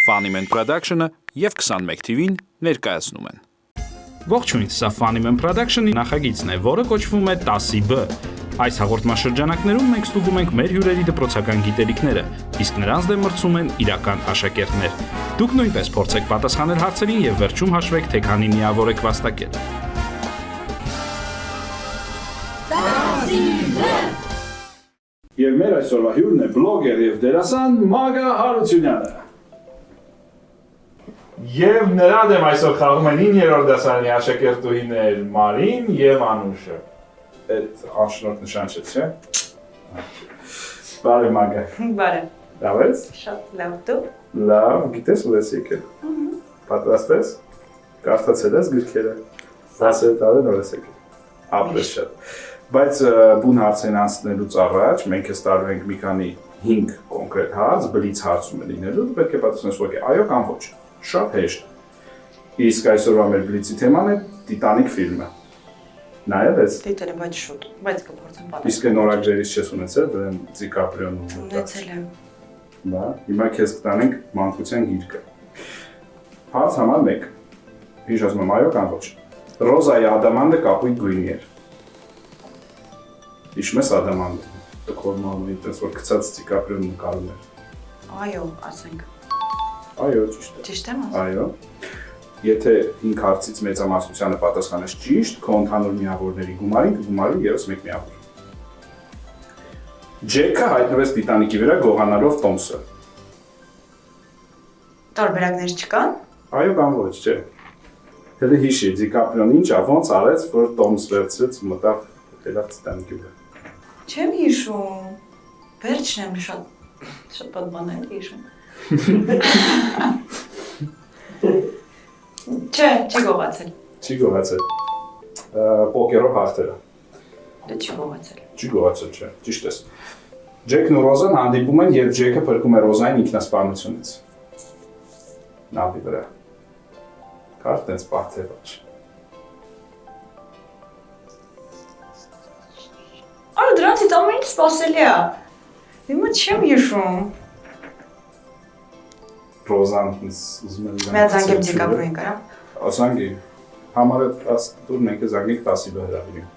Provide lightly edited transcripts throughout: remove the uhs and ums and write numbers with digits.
Funnyman Production-ը և 21 TV-ն ներկայացնում են։ Ողջույն, սա Funnyman Production-ի նախագիծն է, որը կոչվում է 10B։ Այս հաղորդաշրջանակներում մենք ստուգում ենք մեր հյուրերի դպրոցական գիտելիքները, իսկ նրանց դեմ մրցում են իրական աշակերտներ։ Դուք նույնպես փորձեք պատասխանել հարցերին և վերջում հաշվեք, թե քանի միավոր եք վաստակել։ Եվ մեր այսօրվա հյուրն է բլոգեր և դերասան Մագա Հարությունյանը։ Եվ նրա դեմ այսօր խաղում են 9-րդ դասարանի աշակերտուհիներ Մարին և Անուշը։ Այդ անշնորհ նշան չէ, չէ՞։ Բարև Մագա։ Բարև։ Լավ ես։ Շատ լավ, դու։ Լավ, գիտես որ ես եկել։ Պատրաստ ես։ Կարդացել ես գրքերը։ Դասերը տարել նոր ես եկել։ Ապրես շատ։ Բայց բուն հարցերին անցնելուց առաջ մենք ես տարվենք մի քանի 5 կոնկրետ հարց, բլից հարցում է լինելու, պետք է պատասխանես ոչ այո կամ ոչ։ Շատ հեշտ։ Իսկ այսօրվա մեր բլիցի թեման է Տիտանիկ ֆիլմը։ Նայել ես։ Դիտել եմ, բայց շուտ, բայց կփորձեմ պատասխանել։ Իսկ այն նորագրերից չես ունեցել, դրան Դիկապրիոն ունեցել եմ։ Բա, հիմա քեզ կտանենք մանկության գիրքը։ Հարց համար 1։ Ինչ ասում եմ, այո կամ ոչ։ Ռոզայի ադամանդը կապույտ գույնի էր։ Իշմ ես ադամանդը։ Տկորմալու ինտես որ գցած Դիկապրիոն նկարում էր։ Այո, ասենք։ Այո, ճիշտ է։ Ճիշտ եմ ասում։ Այո։ Եթե 5 հարցից մեծամասնությանը պատասխանես ճիշտ, քո ընդհանուր միավորների գումարին կգումարի ևս 1 միավոր։ Ջեքը հայտնվեց Տիտանիկի վրա գողանալով Տոմսը։ Տարբերակներ չկան։ Այո կամ ոչ, չէ։ Հələ հիշի, Դիկապրիոն ինչ ոնց արեց, որ Տոմս վերցրեց մտավ ելավ Տիտանիկի վրա։ Չեմ հիշում։ Վերջն եմ շատ պատմանել հիշում։ Չի գողացել։ Չի գողացել։ Պոկերով հաղթել է։ Դա չի գողացել։ Չի գողացել, չէ, ճիշտ ես։ Ջեքն ու Ռոզան հանդիպում են, երբ Ջեքը փրկում է Ռոզային ինքնասպանությունից։ Նավի վրա։ Կար տենց պահթեվաչ։ Այո, դրանից ամեն ինչ սպասելի է։ Հիմա չեմ հիշում։ Ռոզան ուզում է իրան։ Մեծ անգամ Դիկապրիոն կարա։ Ասանգի, համարը դուր մենք զանգենք 10-ի հրավիրին։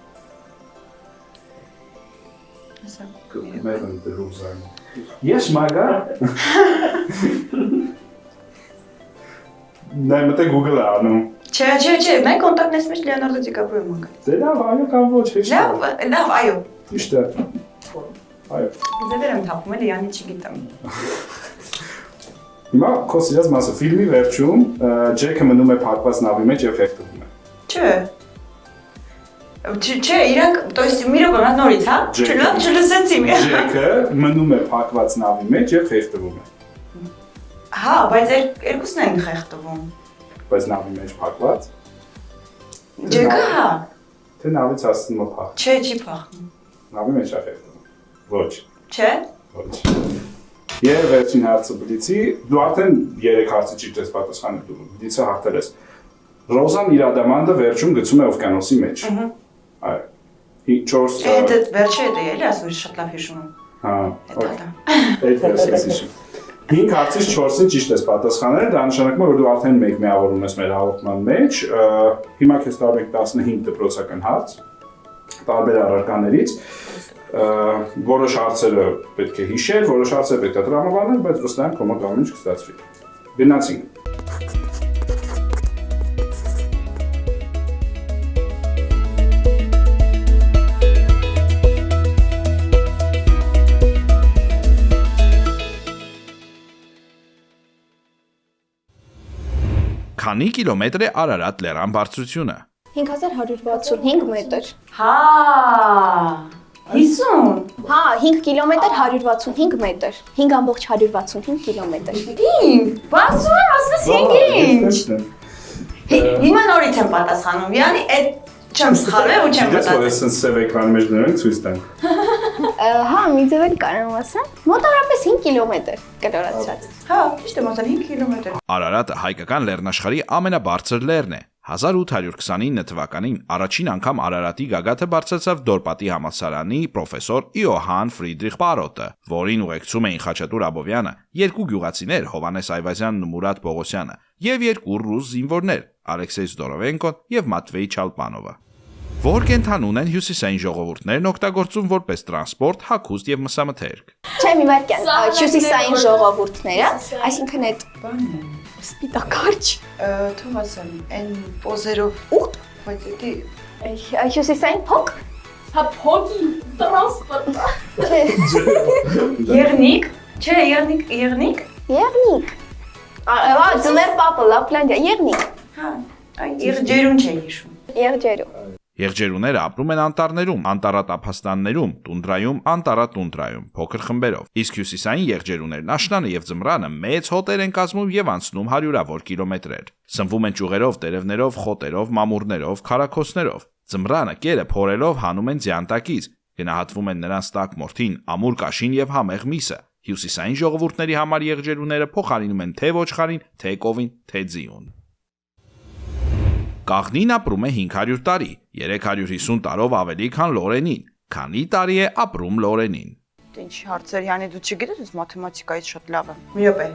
Մերն դրուղ զանգ։ Ես Մագա։ Նայ մտե Google-ը անում։ Չէ, մենք կոնտակտնես մեջ Լեոնարդո Դիկապրիոն մանգա։ Դե լավ, այո կամ ոչ, հեշտ է։ Լավ, այո։ Ճիշտ է։ Այո։ Ձեր եմ թափում էլի, յանի չգիտեմ։ Հիմա քո սիրած մասը ֆիլմի վերջում Ջեքը մնում է փակված նավի մեջ եւ խեղդվում է։ Չէ, իրանք, то есть մի րոպե նորից, հա? Չլսեցի։ Ջեքը մնում է փակված նավի մեջ եւ խեղդվում է։ Հա, բայց երկուսն են խեղդվում։ Բայց նավի մեջ փակված։ Ջեքը հա։ Թե նավից հասնում է փախ։ Չէ, չի փախնում։ Նավի մեջ է խեղդվում։ Ոչ։ Չէ։ Ոչ։ Եվ վերջին հարցը բլիցի, դու արդեն 3 հարցի ճիշտ ես պատասխանել, դու բլիցը հաղթել ես։ Ռոզան իր ադամանդը վերջում գցում է օվկիանոսի մեջ։ Այո։ 4 Դա վերջը է, էլի ասում շատ լավ հիշում եմ։ Հա։ Դա։ Այդ վերջից հիշում։ 5 հարցից 4-ին ճիշտ ես պատասխանել, դա նշանակում է, որ դու արդեն 1 միավորում ես մեր հաղորդման մեջ։ Հիմա քեզ տալու ենք 15 դպրոցական հարց տարբեր առարկաներից։ Որոշ հարցերը պետք է հիշել, որոշ հարցերը պետք է տրամաբանել, բայց վստահ եմ կոմոդ ամեն ինչ կստացվի։ Գնացինք։ Քանի կիլոմետր է Արարատ լեռան բարձրությունը։ 5165 մետր։ Հա։ 50։ Հա, 5 կիլոմետր 165 մետր։ 5.165 կիլոմետր։ 5։ Բացում եմ, ասես 5 ինչ։ Հիմա նորից եմ պատասխանում։ Յանի այդ չեմ սխալվել ու չեմ Դες որ ես սև էկրանի մեջ դնում ենք ցույց տանք։ Հա, մի ձև էլ կարամ ասեմ։ Մոտավորապես 5 կիլոմետր կլորացած։ Հա, ճիշտ է, մոտեն 5 կիլոմետր։ Արարատը հայկական լեռնաշխարհի ամենաբարձր լեռն է։ 1829 թվականին առաջին անգամ Արարատի գագաթը բարձրացավ Դորպատի համալսարանի պրոֆեսոր Իոհան Ֆրիդրիխ Պարոտը, որին ուղեկցում էին Խաչատուր Աբովյանը, երկու գյուղացիներ Հովհաննես Այվազյանն ու Մուրադ Պողոսյանը եւ երկու ռուս զինվորներ Ալեքսեյ Զդորովենկոն եւ Մատվեյ Չալպանովը։ Որ կենթանուն են հյուսիսային ժողովուրդներն օգտագործում որպես տրանսպորտ, հագուստ եւ մսամթերք։ Չէ, մի վարքյան, հյուսիսային ժողովուրդները, այսինքն այդ սպիտակարճ, Թող ասեմ, այն պոզերով ուղտ, բայց էդի հյուսիսային փոք։ Հա փոքի տրանսպորտ։ Չէ, եղնիկ, չէ, եղնիկ։ եղնիկ։ Ահա, ձմեր պապը, Լապլանդիա, եղնիկ։ Հա, այն եղջերուն չէ հիշում։ Եղջերու։ Եղջերուները ապրում են անտառներում, անտառատափաստաններում, տունդրայում, անտառատունդրայում, փոքր խմբերով։ Իսկ հյուսիսային եղջերուներն աշնանը եւ ձմռանը մեծ հոտեր են կազմում եւ անցնում հարյուրավոր կիլոմետրեր։ Սնվում են ճյուղերով, տերևներով, խոտերով, մամուռներով, քարաքոսներով։ Ձմռանը կերը փորելով հանում են ձյան տակից, գնահատվում են նրանց տակ մորթին, ամուր կաշին եւ համեղ միսը։ Հյուսիսային ժողովուրդների համար եղջերուները փոխարինում են թե ոչխարին, թե կովին, թե ձիուն։ Կաղնին ապրում է 500 տարի, 350 տարով ավելի քան Լորենին։ Քանի տարի է ապրում Լորենին։ Ինչ հարցեր, յանի դու չգիտես, ես մաթեմատիկայից շատ լավ եմ։ Մի րոպե,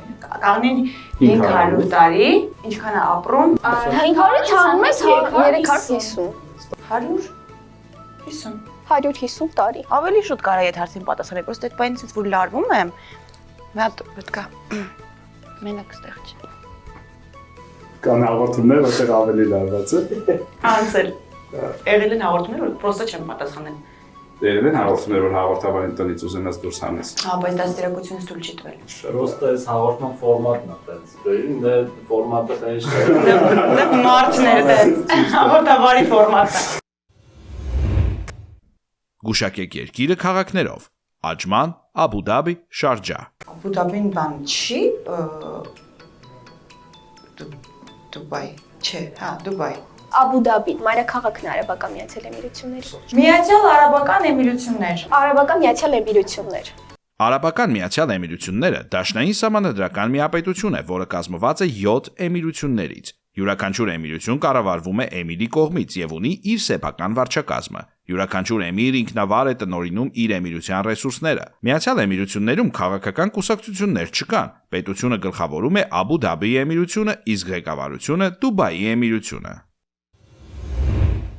կաղնին 500 տարի, ինչքան է ապրում։ 500-ից հանում ես 350։ 150։ 150 տարի։ Ավելի շուտ կարա այդ հարցին պատասխանել, պրոստը այդ բանից ինձ որ լարվում եմ։ Մի հատ պետք է մենակ ստեղ չի։ Կան հաղորդումներ, որտեղ ավելի լարված է։ Անցել։ Եղել են հաղորդումներ, որ պրոստը չեմ պատասխանել։ Եղել են հաղորդումներ, որ հաղորդավարին տնից ուզենաս դուրս հանես։ Հա, բայց դաստիարակությունից դուր չի տվել։ Պրոստը այս հաղորդման ֆորմատն է, տենց։ Դե ֆորմատը տենց չէ։ Դե մարտներ դե։ Հաղորդավարի ֆորմատը։ Գուշակեք երկիրը քաղաքներով. Աջման, Աբու Դաբի, Շարջա։ Աբու Դաբին բան չի, Դուբայ, չէ, հա, Դուբայ։ Աբու Դաբին, մայրաքաղաքն է Արաբական Միացյալ Էմիրություններ։ Միացյալ Արաբական Էմիրություններ։ Արաբական Միացյալ Էմիրություններ։ Արաբական Միացյալ Էմիրությունները դաշնային սահմանադրական միապետություն է, որը կազմված է 7 էմիրություններից։ Յուրաքանչյուր էմիրություն կառավարվում է էմիրի կողմից եւ ունի իր սեփական վարչակազմը։ Յուրաքանչյուր էմիր ինքնավար է տնօրինում իր էմիրության ռեսուրսները։ Միացյալ Էմիրություններում քաղաքական կուսակցություններ չկան։ Պետությունը գլխավորում է Աբու Դաբիի էմիրությունը, իսկ ղեկավարությունը Դուբայի էմիրությունը։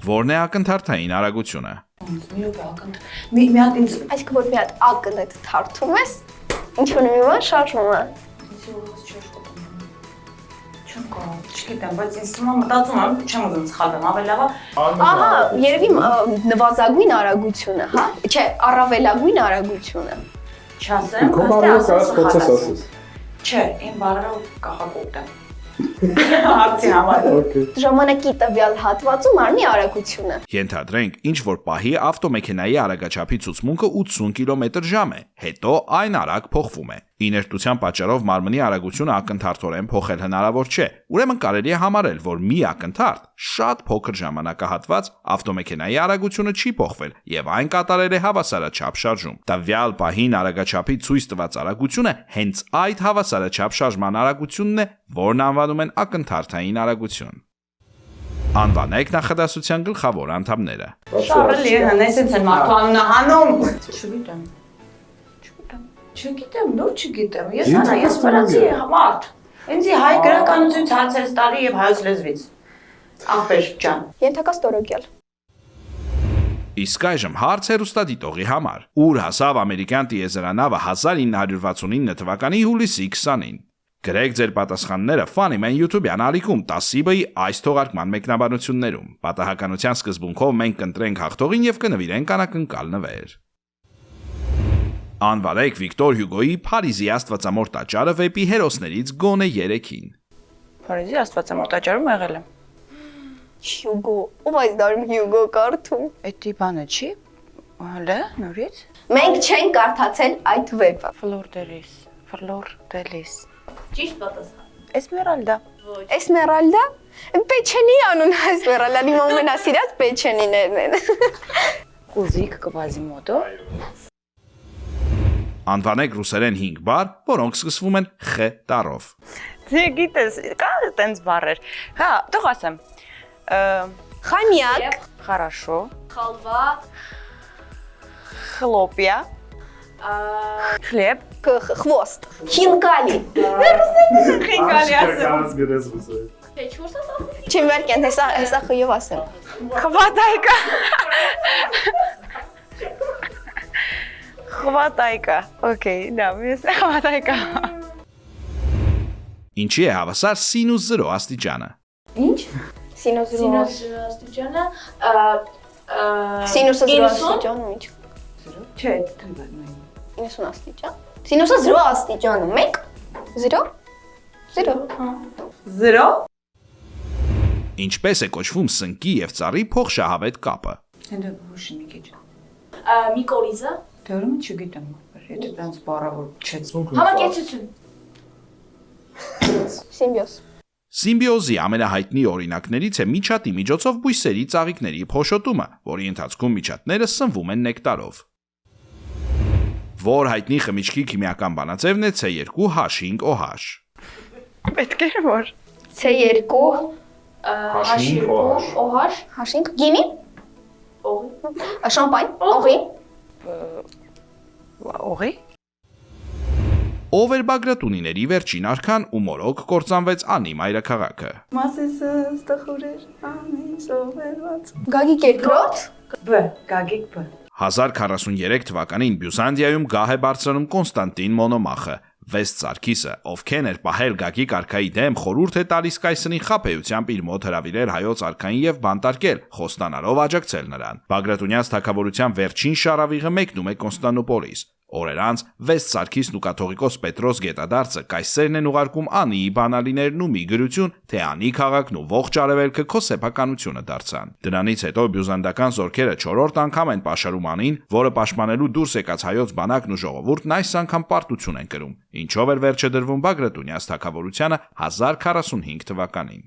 Որն է ակնթարթային արագությունը։ Մի րոպե ակնթ։ Մի հատ ինձ Այսինքն որ մի հատ ակնդ թարթում ես, ինչ որ մի բան շարժվում է։ Չեմ կարող, չգիտեմ, բայց ինձ թվում է մտածում եմ, չեմ ուզում սխալվեմ, ավելի լավ է։ Ահա, երևի նվազագույն արագությունը, հա։ Չէ, առավելագույն արագությունը։ Չասեմ, Քո բառը կարաս փոխես ասես։ Չէ, իմ բառերը կախակոպտ են։ Հարցի համար։ Okay։ Ժամանակի տվյալ հատվածում արմի արագությունը։ Ենթադրենք, ինչ որ պահի ավտոմեքենայի արագաչափի ցուցմունքը 80 կմ/ժ է, հետո այն արագ փոխվում է։ Իներտության պատճառով մարմնի արագությունը ակնթարթորեն փոխել հնարավոր չէ։ Ուրեմն կարելի է համարել, որ մի ակնթարթ շատ փոքր ժամանակահատված ավտոմեքենայի արագությունը չի փոխվել եւ այն կատարել է հավասարաչափ շարժում։ Տվյալ պահին արագաչափի ցույց տված արագությունը հենց այդ հավասարաչափ շարժման արագությունն է, որն անվանում են ակնթարթային արագություն։ Անվանեք նախադասության գլխավոր անդամները։ Շարլի է, հնեսից են մարդու անունը հանում։ Չգիտեմ, դու չգիտեմ, ես վրացի մարդ։ Ինձի հայ գրականությունից հարցերս տալի եւ հայոց լեզվից։ Ախպեր ջան։ Ենթակա ստորոգյալ։ Իսկ այժմ հարց հեռուստադիտողի համար։ Ուր հասավ ամերիկյան տիեզերանավը 1969 թվականի հուլիսի 20-ին։ Գրեք ձեր պատասխանները Funnyman YouTube-յան ալիքում 10-ի այս թողարկման մեկնաբանություններում։ Պատահականության սկզբունքով մենք կընտրենք հաղթողին եւ կնվիրենք անակնկալ նվեր։ Անվանեք Վիկտոր Հյուգոյի Փարիզի Աստվածամոր տաճարը վեպի հերոսներից գոնե 3-ին։ Փարիզի Աստվածամոր տաճարում եղել եմ։ Հյուգո, ով այս դարում Հյուգո կարդում։ Էդի բանը չի։ Հələ, նորից։ Մենք չենք կարդացել այդ վեպը։ Flor de lis։ Ճիշտ պատասխան։ Esmeralda։ Էսմերալդա։ Պեչենի անուն Էսմերալդա, իմ ամենասիրած պեչենիներն են։ Կուզիկ Կվազիմոտո։ Անվանեք ռուսերեն 5 բառ, որոնք սկսվում են խ տառով։ Դե գիտես, կա տենց բառեր։ Հա, թող ասեմ։ Խամյակ, Хорошо. Халва, Хлопья. Хлеб. խվոստ, խինկալի։ Կանաց գրես ուսը։ Չէ, 4 ասացի։ Չեմ վերքեն, հեսա խյով ասեմ։ Хватайка. Хватайка. Окей, да, хватайка. Ինչի է հավասար սինուս 0 աստիճանը։ Ինչ։ Սինուս Սինուս աստիճանը, Սինուսը 0 90? աստիճանը ինչ։ Չէ, թվա։ 90 աստիճան։ Սինուսը 0 աստիճանը 1 0 0 0 Ինչպես է կոչվում սնկի եւ ծառի փոխշահավետ կապը։ Հենց հուշի մի քիչ։ միկորիզը, Դեռ չգիտեմ, եթե տենց բառավոր չէ։ համակեցություն, Սիմբիոզ։ Սիմբիոզի ամենահայտնի օրինակներից է միջատի միջոցով բույսերի ծաղիկների փոշոտումը, որի ընթացքում միջատները սնվում են նեկտարով։ Որ հայտնի խմիչքի քիմիական բանաձևն է C2H5OH։ Պետք է որ C2 H2, OH, H5 գինի, օղի, շամպայն, օղի, օղի։ Ով էր Բագրատունիների վերջին արքան ու մորոք կործանվեց անի մայրաքաղաքը։ Մասիսը ստխուրեր, ամիս օվերված։ Գագիկ երկրորդ, B, Գագիկ B։ 1043 թվականին Բյուզանդիայում գահ է բարձրանում Կոնստանտին Մոնոմախը, Վեստ Սարգիսը, ով քեն էր պահել Գագիկ արքայի դեմ, խորհուրդ է տալիս կայսրին խաբեությամբ իր մոտ հրավիրել հայոց արքային եւ բանտարկել, խոստանալով աջակցել նրան։ Բագրատունյաց թագավորության վերջին շարավիղը մեկնում է Կոնստանդնուպոլիս։ Օրեր անց Վեստ Սարգիսն ու կաթողիկոս Պետրոս Գետադարձը կայսերն են ուղարկում Անիի բանալիներն ու մի գրություն, թե Անի քաղաքն ու ողջ արևելքը քո սեփականությունը դարձան։ Դրանից հետո բյուզանդական զորքերը 4-րդ անգամ են պաշարում Անին, որը պաշտպանելու դուրս եկած հայոց բանակն ու ժողովուրդն այս անգամ պարտություն են կրում, ինչով էր վերջը դրվում Բագրատունյաց թագավորությանը 1045 թվականին։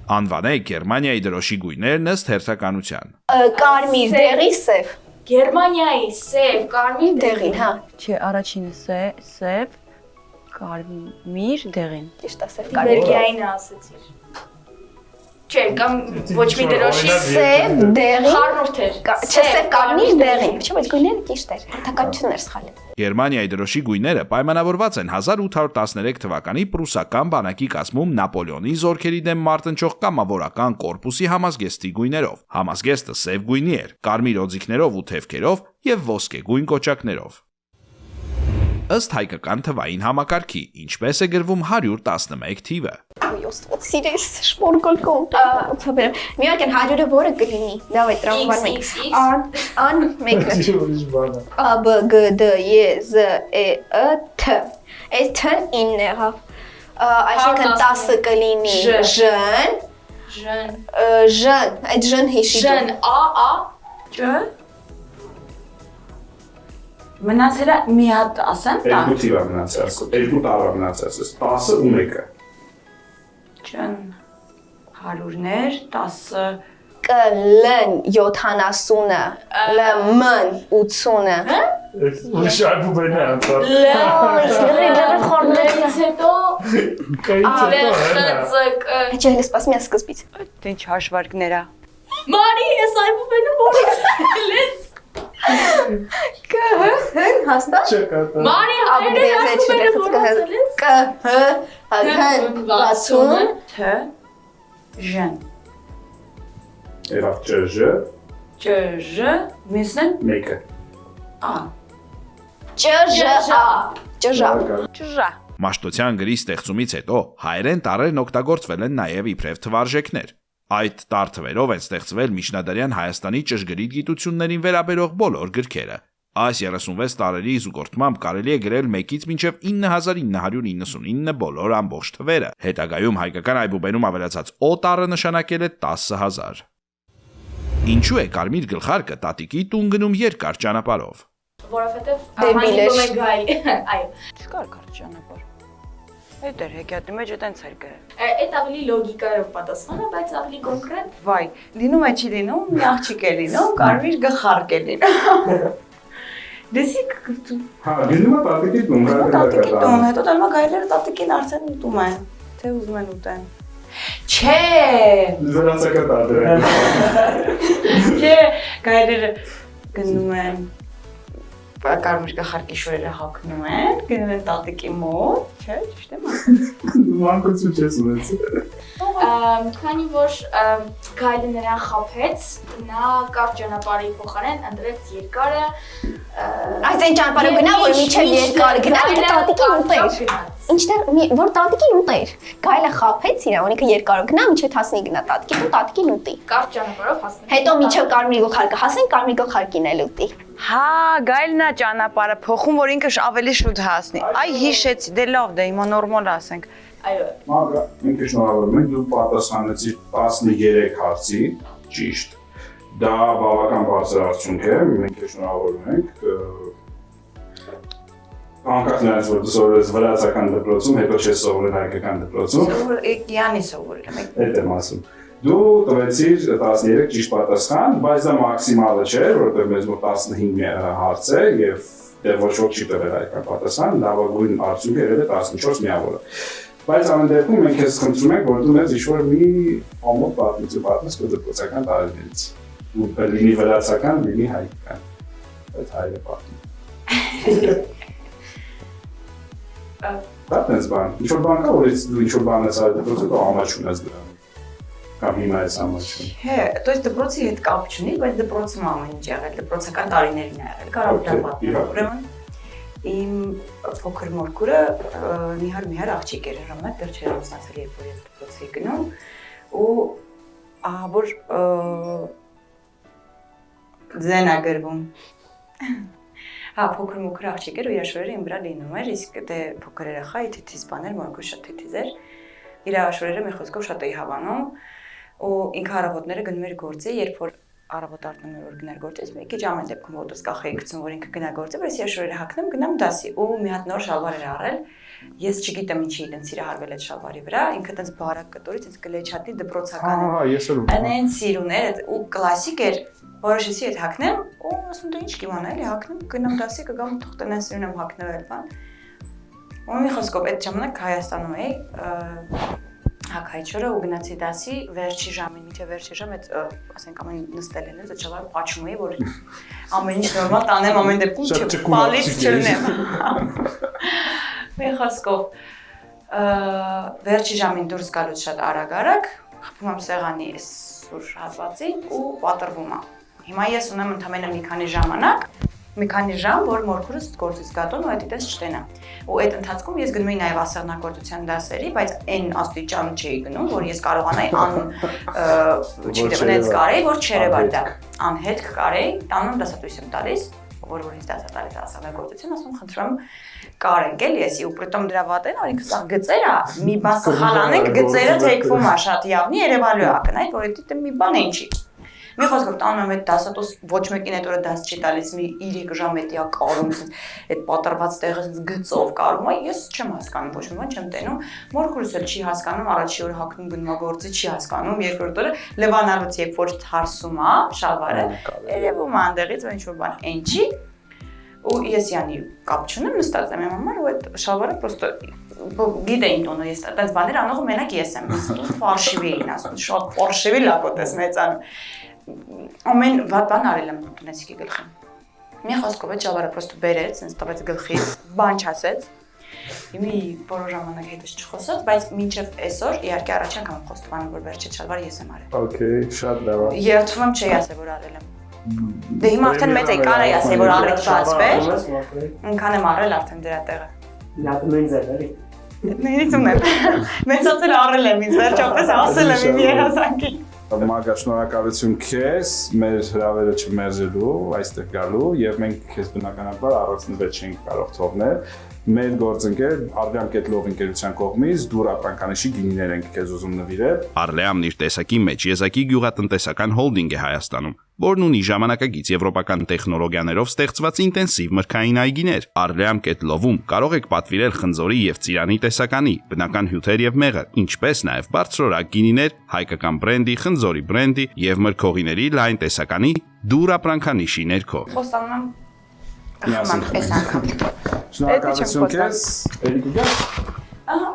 Անվանեք Գերմանիայի դրոշի գույներն ըստ հերթականության։ կարմիր, դեղի, սև, Գերմանիայի սև, կարմիր դեղին, հա, Չէ, առաջինը սև, կարմիր, դեղին։ ճիշտ է, սև, կարմիր, Բելգիային ասեցիր։ Չէ, կամ ոչ մի դրոշի սև, դեղին, խառնուրդ էր։ չէ, սև, կարմիր, դեղին, չէ, բայց գույները ճիշտ էր, հերթականությունն էր սխալ։ Գերմանիայի դրոշի գույները պայմանավորված են 1813 թվականի պրուսական բանակի կազմում Նապոլեոնի զորքերի դեմ մարտնչող կամավորական կորպուսի համազգեստի գույներով։ Համազգեստը սև գույնի էր, կարմիր օձիքներով ու թևքերով եւ ոսկեգույն կոճակներով։ Ըստ հայկական թվային համակարգի, ինչպես է գրվում 111 թիվը։ Ոստվոց սիրես, շպորգոլ կոմպ, միակ են 100-ը որը կլինի, դավայ տրամվան մենք, ան մեկը, A, B, G, D, E, Z, E, E, T, այս T 9 եղավ, այսինքն 10-ը կլինի ժն, այդ ժն հիշի Ժն, A, Ջ։ Մնացելը մի հատ ասեմ տա։ Երկու թիվա մնացած, երկու տարվա մնացած, 10-ը ու 1-ը։ Ջն 100-ներ, 10-ը Կ, L-ն 70-ը, L-մ-ն 80-ը, Ուրիշ այբուբեն է անցար։ լրիվ խորներ, Լից հետո Հեչ էլ սպասում ես սկզբից։ Ինչ հաշվարկներ է։ Մարի, ես այբուբենը որից լեց։ Կ, Հ, Հ-ն հաստատ։ Մարի, հայրը այբուբենը որից լեց։ Կ, Հ, Հ-ն 60, Თ ժն Երավ ՃԺ, Ջ Ž մյուսն 1-ը։ A Չ-Ժ-Ա, Չ-Ժ-Ա։ Ճժա։ Մաշտոցյան գրի ստեղծումից հետո հայերեն տառերն օգտագործվել են նաև իբրև թվարժեքներ։ Այդ տառ թվերով են ստեղծվել միջնադարյան Հայաստանի ճշգրիտ գիտություններին վերաբերող բոլոր գրքերը։ Այս 36 տարերի զուգորդմամբ կարելի է գրել 1-ից մինչև 9999 բոլոր ամբողջ թվերը։ Հետագայում հայկական այբուբենում ավելացած O տառը նշանակել է 10,000։ Ինչու է կարմիր գլխարկը տատիկի տուն գնում երկար ճանապարհով։ Որովհետև Դեբիլ էր։ հանդիպում է գայ։ Այո։ Չկար կարճ ճանապարհ։ Այդ էր հեքիաթի մեջ այդպես էր գրել։ Այդ ավելի լոգիկայով պատասխանը, բայց ավելի կոնկրետ։ վայ լինում է չի լինում մի աղջիկ է լինում կարմիր գլխարկ է լինում Դեսի Հա, գնում է տատիկի տուն, տատիկի տուն հետո դեռ գայլերը տատիկին արդեն ուտում են թե ուզում են ուտեն Չէ։ Վերացական տարբերակ։ Չէ, գայլերը գնում են կարմիր գլխարկի շորերը հագնում են, գնում են տատիկի մոտ, չէ, ճիշտ եմ ասում։ Մանկություն չես ունեցել։ Քանի որ գայլը նրան խաբեց, նա կարճ ճանապարհի փոխարեն ընտրեց երկարը։ Այս այն ճանապարհը գնա, որ միջև երկար գնա, ինքը տատիկին ուտեր։ Ինչտեղ որ տատիկին ուտեր։ Գայլը խաբեց իրան, որ ինքը երկարով գնա, միջև հասնի գնա տատիկին ու տատիկին ուտի։ Կարճ ճանապարհով հասնի։ Հետո միջև կարմիր գլխարկը հասնի, կարմիր գլխարկին էլ ուտի։ Հա, գայլն է ճանապարհը փոխում, որ ինքը ավելի շուտ հասնի։ Այ հիշեցի, դե լավ, դե հիմա նորմալ ասենք։ Այո։ Մագա, ինքը շնորհավորում ենք, դու պատասխանեցիր 13 հարցի, ճիշտ։ Դա բավական բարձր արդյունք է, մենք շնորհավորում ենք։ Անկախ նրանից, որ դու սովորես վրացական դպրոցում, հետո չես սովորել հայկական դպրոցում։ Եկյանի սովորել եմ։ Այդ եմ ասում։ Դու տվեցիր 13 ճիշտ պատասխան, բայց դա մաքսիմալը չէ, որովհետև մեզ մոտ 15 հարց է եւ դեռ ոչ ոք չի տվել հայկական պատասխան, լավագույն արդյունքը եղել է 14 միավորը։ Բայց ամեն դեպքում մենք քեզ խնդրում ենք, որ դու մեզ ինչ-որ մի ամոթ պատմություն պատմես քո դպրոցական տարիներից։ Ու լինի վրացական, լինի հայկական։ Այդ հայերը պատմում։ Պատմես բան, ինչ-որ բան կա, որից դու ինչ-որ բան ես արել դպրոցում, կամ ամաչ ունես դրան։ Կամ հիմա ես ամաչում։ Հե, то есть դպրոցի հետ կապ չունի, բայց դպրոցում ամեն ինչ եղել, դպրոցական տարիներին է եղել, կարող դա պատմել։ Ուրեմն իմ փոքր մորքուրը մի աղջիկ էր ժամանակ դեռ չէր ամուսնացել, երբ որ ես դպրոց էի գնում ու ահա որ ձեն է գրվում։ Հա, փոքր մոքր աղջիկ էր ու իր շորերը իմ վրա լինում էր, իսկ դե փոքր երեխա թիթիզ բաներ, մորքուրը շատ թիթիզ էր։ Իր շորերը մի խոսքով շատ էի հավանում ու ինքը առավոտները գնում էր գործի, երբ որ առավոտ արտնում էր որ գնար գործից, մի քիչ ամեն դեպքում ոտոս կախեի գցում, որ ինքը գնա գործի, բայց ես շորերը հագնում, գնամ դասի ու մի հատ նոր շալվար էր առել։ Ես չգիտեմ ինչի իրեն սիրահարվել այդ շալվարի վրա, ինքը տենց բարակ կտորից, ինձ կլեչատի դպրոցական։ Ահա, ես էլ Անեն սիրուն էր ու կլասիկ էր, որոշեցի այդ հագնեմ ու ասում դու ինչ կիմանա, էլի հագնում, գնամ դասի, կգամ թող տնեն սիրուն եմ հագնվել, բան։ Ու մի խոսքով այդ ժամանակ Հայաստանում էի Հակայչորը ու գնացի դասի վերջի ժամին, մինչև վերջի ժամ այդ ասենք ամեն նստել են, այդ շալվարը փաչում էի, որ ամեն ինչ նորմալ տանեմ, ամեն դեպքում չպալից չլնեմ։ Մի խոսքով վերջի ժամին դուրս գալուց շատ արագ, խփում եմ սեղանի սուր հատվածին ու պատրվում եմ։ Հիմա ես ունեմ ընդամենը մի քանի ժամ, որ մորքուրս գործից գատոն ու այդ դիտես չտենա։ Ու այդ ընթացքում ես գնում էի նաև ասեղնագործության դասերի, բայց այն աստիճան չէի գնում, որ ես կարողանայի չգիտեմ, կարեի, որ չերևար դա անհետ կարեի, տանում դասատուս եմ տալիս, որ ինձ դասա տալիս ասեղնագործություն, ասում խնդրում կարենք էլի էսի ու պրիտոմ դրա վատեն, որ ինքը սա գծեր է, մի բան սխալ անենք, գծերը թեքվում է շատ явնի, երևալու է կնայ, որ դա մի բան է ինչի։ Մի խոսքով տանում եմ այդ դասատուս ոչ մեկին այդ օրը դաս չի տալիս, մի 3 ժամ հետիա կարում, այդ պատրված տեղը գծով կարում է, ես չեմ հասկանում, ոչ մի բան չեմ տենում, մորքուրս էլ չի հասկանում, առաջի օրը հագնում գնում գործի չի հասկանում, երկրորդ օրը լևանալուց երբ որ թարսում է շալվարը, երևում է այնտեղից որ ինչ-որ բան ինչի, ու ես յանի կապ չունեմ, նստած եմ իմ համար ու այդ շալվարը պրոստը գիտեին տոնը ես այդպես բաներ անողը մենակ ես եմ, ֆարշիվի էին ասում, շատ ֆարշիվի լակոտ ես մեծանում ամեն վատ բան արել եմ տնեցիկի գլխին։ Մի խոսքով այդ շալվարը պրոստը բերեց, ինձ տվեց գլխից, բան չասեց։ Մի որոշ ժամանակ հետս չխոսեց, բայց մինչև այսօր իհարկե առաջին անգամ խոստովանում որ վերջի շալվարը ես եմ արել։ Okay, շատ լավ։ Երթվում եմ չի ասել որ արել եմ։ Դե հիմա արդեն մեծ է կարա ասել որ առիթ բացվեր։ Ինքան եմ արել արդեն դրա տեղը։ Լատում են ձեր, էլի։ Նույնիսկ ունեմ։ Մեծացել առել եմ ինձ վերջապես ասել եմ իմ երազանքին։ Մագա, շնորհակալություն քեզ, մեր հրավերը չմերժելու, այստեղ գալու եւ մենք քեզ բնականաբար առանցնվել չենք կարող թողնել։ Մեր գործընկեր Արլեամ Կետլով ընկերության կողմից դուր ապրանքանիշի գինիներ ենք քեզ ուզում նվիրել։ Արլեամն իր տեսակի մեջ եզակի գյուղատնտեսական հոլդինգ է Հայաստանում, որն ունի ժամանակակից եվրոպական տեխնոլոգիաներով ստեղծված ինտենսիվ մրգային այգիներ։ Արլեամ Կետլովում կարող եք պատվիրել խնձորի եւ ծիրանի տեսականի, բնական հյութեր եւ մեղր, ինչպես նաեւ բարձրորակ գինիներ, հայկական բրենդի, խնձորի բրենդի եւ մրգօղիների լայն տեսականի դուր ապրանքանիշի ներքո։ Խոստանում եմ Միասին այս անգամ։ Շնորհակալություն քեզ, Էրիկա։ Ահա։